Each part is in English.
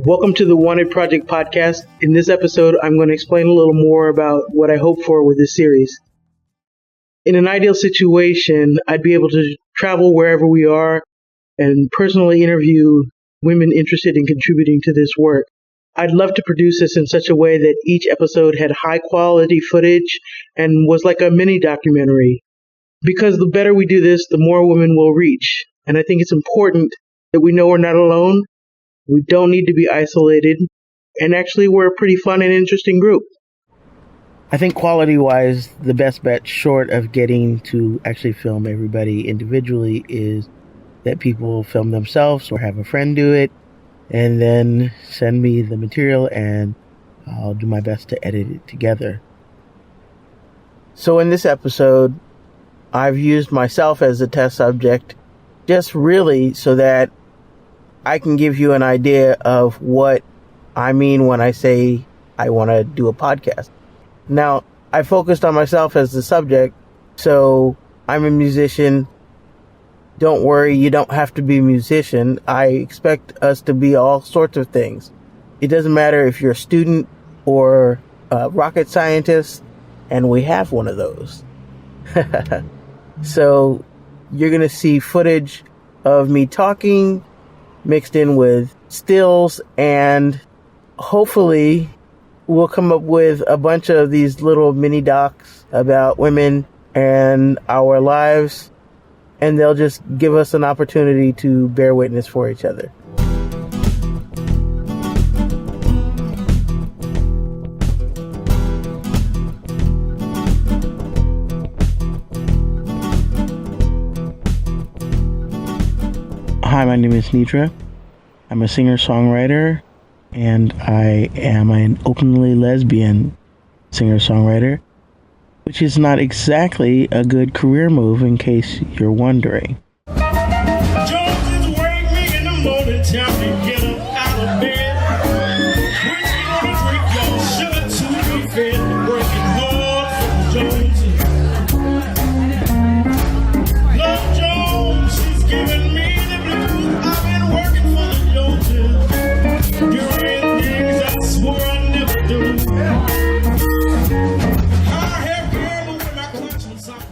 Welcome to the Wanted Project podcast. In this episode, I'm going to explain a little more about what I hope for with this series. In an ideal situation, I'd be able to travel wherever we are and personally interview women interested in contributing to this work. I'd love to produce this in such a way that each episode had high quality footage and was like a mini documentary. Because the better we do this, the more women we'll reach. And I think it's important that we know we're not alone. We don't need to be isolated, and actually we're a pretty fun and interesting group. I think quality-wise, the best bet short of getting to actually film everybody individually is that people film themselves or have a friend do it, and then send me the material and I'll do my best to edit it together. So in this episode, I've used myself as a test subject just really so that I can give you an idea of what I mean when I say I want to do a podcast. Now, I focused on myself as the subject, so I'm a musician. Don't worry, you don't have to be a musician. I expect us to be all sorts of things. It doesn't matter if you're a student or a rocket scientist, and we have one of those. So, you're going to see footage of me talking, mixed in with stills, and hopefully we'll come up with a bunch of these little mini docs about women and our lives, and they'll just give us an opportunity to bear witness for each other. Hi, my name is Nedra. I'm a singer-songwriter, and I am an openly lesbian singer-songwriter, which is not exactly a good career move in case you're wondering.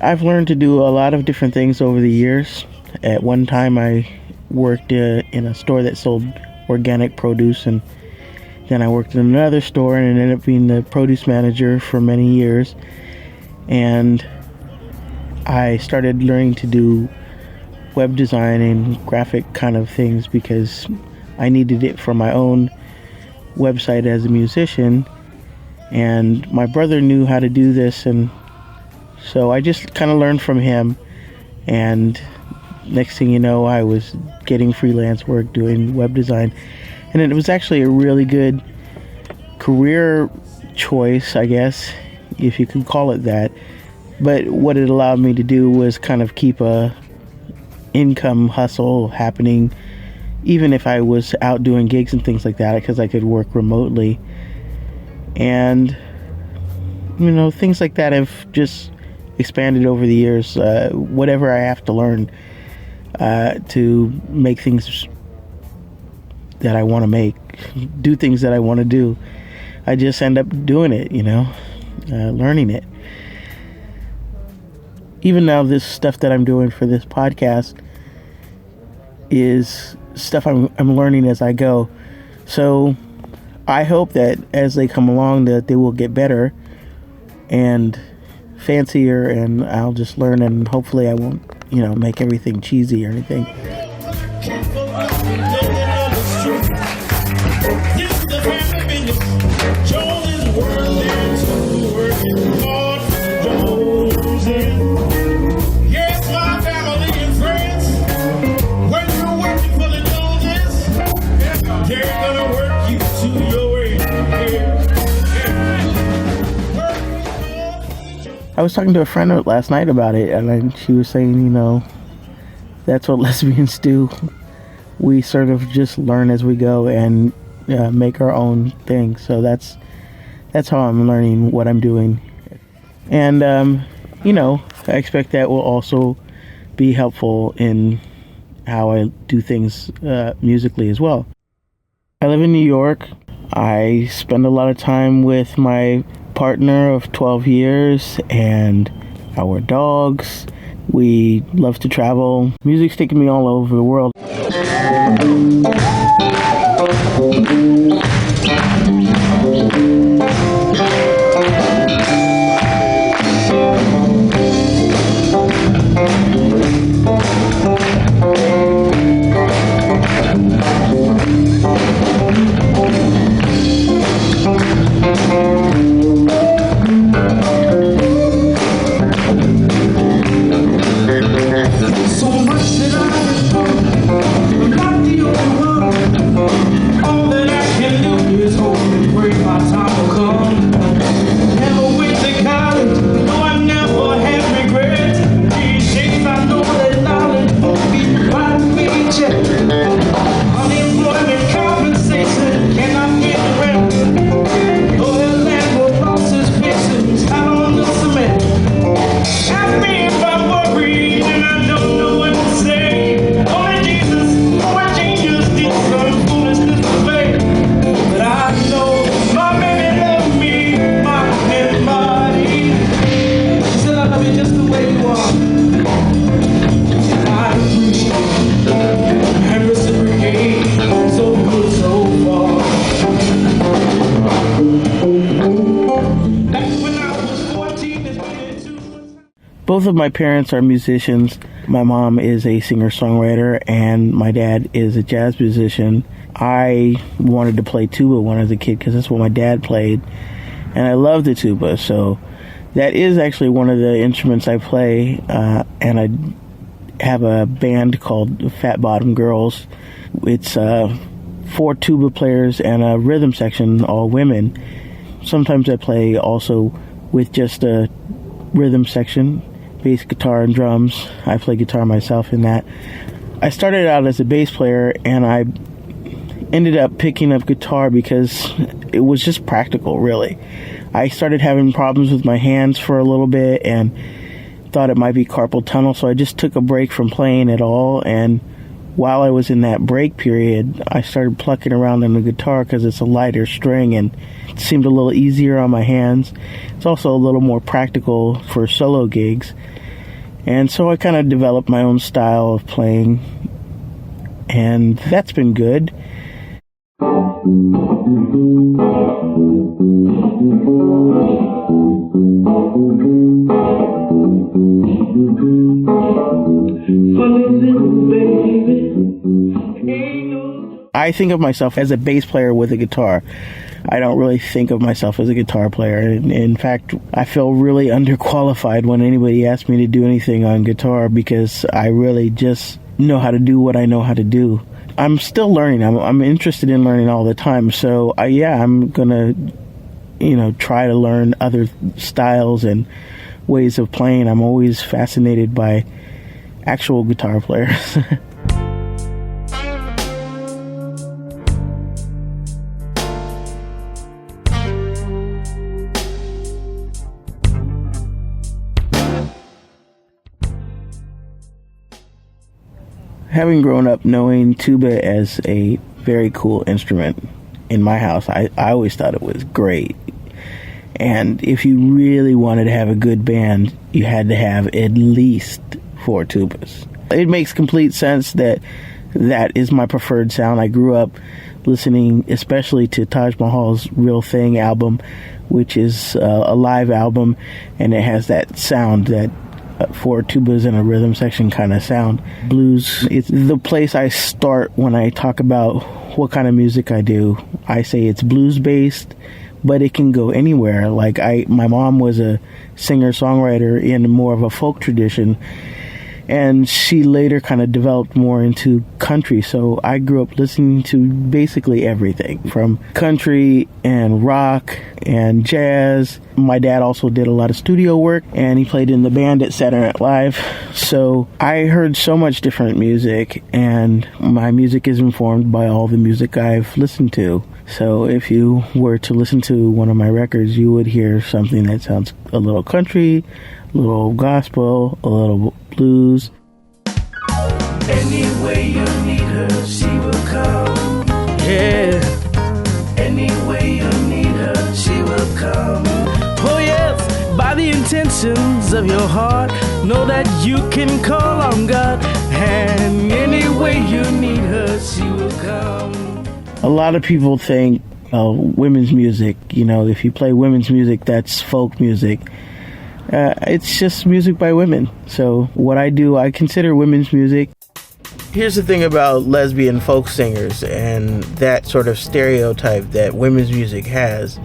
I've learned to do a lot of different things over the years. At one time, I worked in a store that sold organic produce, and then I worked in another store and ended up being the produce manager for many years. And I started learning to do web design and graphic kind of things because I needed it for my own website as a musician. And my brother knew how to do this, and so I just kind of learned from him, and next thing you know, I was getting freelance work doing web design, and it was actually a really good career choice, I guess, if you could call it that. But what it allowed me to do was kind of keep a income hustle happening, even if I was out doing gigs and things like that, because I could work remotely. And, you know, things like that have just expanded over the years. Whatever I have to learn to make things that I want to make, do things that I want to do, I just end up doing it, learning it. Even now, this stuff that I'm doing for this podcast is stuff I'm learning as I go. So I hope that as they come along that they will get better and fancier, and I'll just learn, and hopefully I won't, make everything cheesy or anything. I was talking to a friend last night about it, and she was saying, that's what lesbians do. We sort of just learn as we go and make our own thing. So that's how I'm learning what I'm doing. And, I expect that will also be helpful in how I do things musically as well. I live in New York. I spend a lot of time with my partner of 12 years and our dogs. We love to travel. Music's taken me all over the world. Both of my parents are musicians. My mom is a singer-songwriter, and my dad is a jazz musician. I wanted to play tuba when I was a kid because that's what my dad played, and I love the tuba. So that is actually one of the instruments I play, and I have a band called Fat Bottom Girls. It's 4 tuba players and a rhythm section, all women. Sometimes I play also with just a rhythm section, bass guitar and drums. I play guitar myself in that. I started out as a bass player, and I ended up picking up guitar because it was just practical, really. I started having problems with my hands for a little bit and thought it might be carpal tunnel, so I just took a break from playing at all, and while I was in that break period, I started plucking around on the guitar because it's a lighter string and it seemed a little easier on my hands. It's also a little more practical for solo gigs. And so I kind of developed my own style of playing, and that's been good. I think of myself as a bass player with a guitar. I don't really think of myself as a guitar player. In fact, I feel really underqualified when anybody asks me to do anything on guitar because I really just know how to do what I know how to do. I'm still learning. I'm interested in learning all the time. So, I'm going to, try to learn other styles and ways of playing. I'm always fascinated by actual guitar players. Having grown up knowing tuba as a very cool instrument in my house, I always thought it was great. And if you really wanted to have a good band, you had to have at least 4 tubas. It makes complete sense that is my preferred sound. I grew up listening especially to Taj Mahal's Real Thing album, which is a live album, and it has that sound, that 4 tubas and a rhythm section kind of sound. Blues, it's the place I start when I talk about what kind of music I do. I say it's blues based, but it can go anywhere. Like my mom was a singer-songwriter in more of a folk tradition, and she later kind of developed more into country. So I grew up listening to basically everything from country and rock and jazz. My dad also did a lot of studio work, and he played in the band at Saturday Night Live. So I heard so much different music, and my music is informed by all the music I've listened to. So if you were to listen to one of my records, you would hear something that sounds a little country, a little gospel, a little blues. Any way you need her, she will come. Yeah. intentions of your heart. Know that you can call on God, and any way you need her, she will come. A lot of people think women's music, if you play women's music, that's folk music. It's just music by women. So what I do, I consider women's music. Here's the thing about lesbian folk singers and that sort of stereotype that women's music has.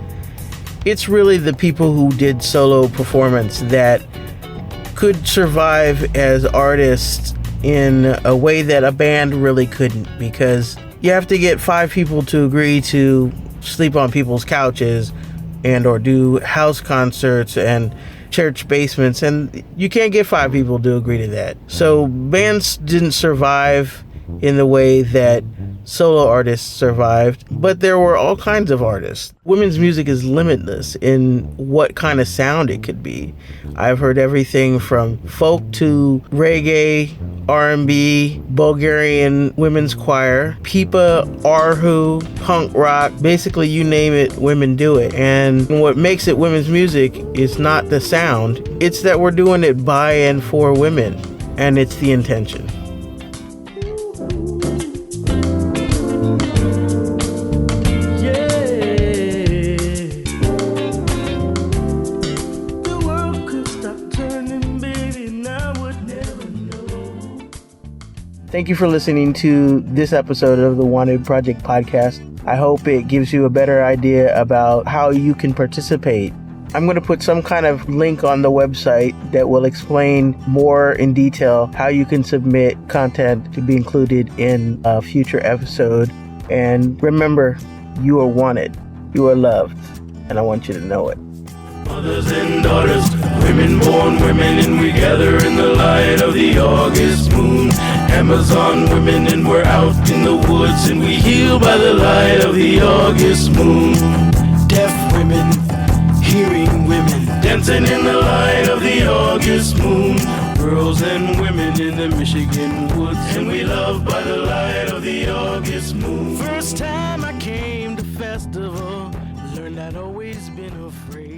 It's really the people who did solo performance that could survive as artists in a way that a band really couldn't, because you have to get 5 people to agree to sleep on people's couches and or do house concerts and church basements, and you can't get 5 people to agree to that. So bands didn't survive in the way that solo artists survived, but there were all kinds of artists. Women's music is limitless in what kind of sound it could be. I've heard everything from folk to reggae, R&B, Bulgarian women's choir, pipa, arhu, punk rock, basically you name it, women do it. And what makes it women's music is not the sound, it's that we're doing it by and for women, and it's the intention. Thank you for listening to this episode of the Wanted Project podcast. I hope it gives you a better idea about how you can participate. I'm going to put some kind of link on the website that will explain more in detail how you can submit content to be included in a future episode. And remember, you are wanted, you are loved, and I want you to know it. Mothers and daughters, women born women, and we gather in the light of the August moon. Amazon women, and we're out in the woods, and we heal by the light of the August moon. Deaf women, hearing women, dancing in the light of the August moon. Girls and women in the Michigan woods, and we love by the light of the August moon. First time I came to festival, learned I'd always been afraid.